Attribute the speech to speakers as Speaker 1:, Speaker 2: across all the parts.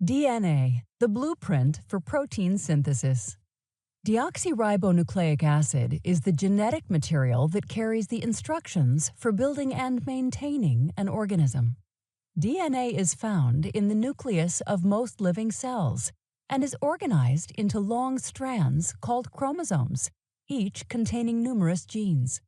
Speaker 1: DNA, the blueprint for protein synthesis. Deoxyribonucleic acid is the genetic material that carries the instructions for building and maintaining an organism. DNA is found in the nucleus of most living cells and is organized into long strands called chromosomes, each containing numerous genes.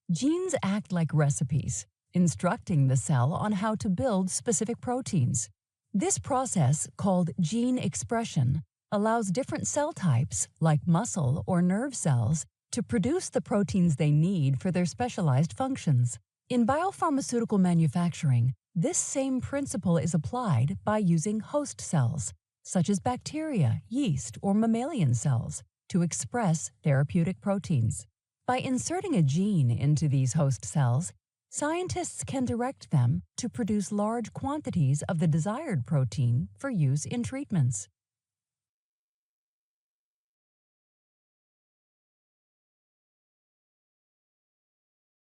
Speaker 1: Genes act like recipes, instructing the cell on how to build specific proteins. This process, called gene expression, allows different cell types, like muscle or nerve cells, to produce the proteins they need for their specialized functions. In biopharmaceutical manufacturing, this same principle is applied by using host cells, such as bacteria, yeast, or mammalian cells, to express therapeutic proteins. By inserting a gene into these host cells, scientists can direct them to produce large quantities of the desired protein for use in treatments.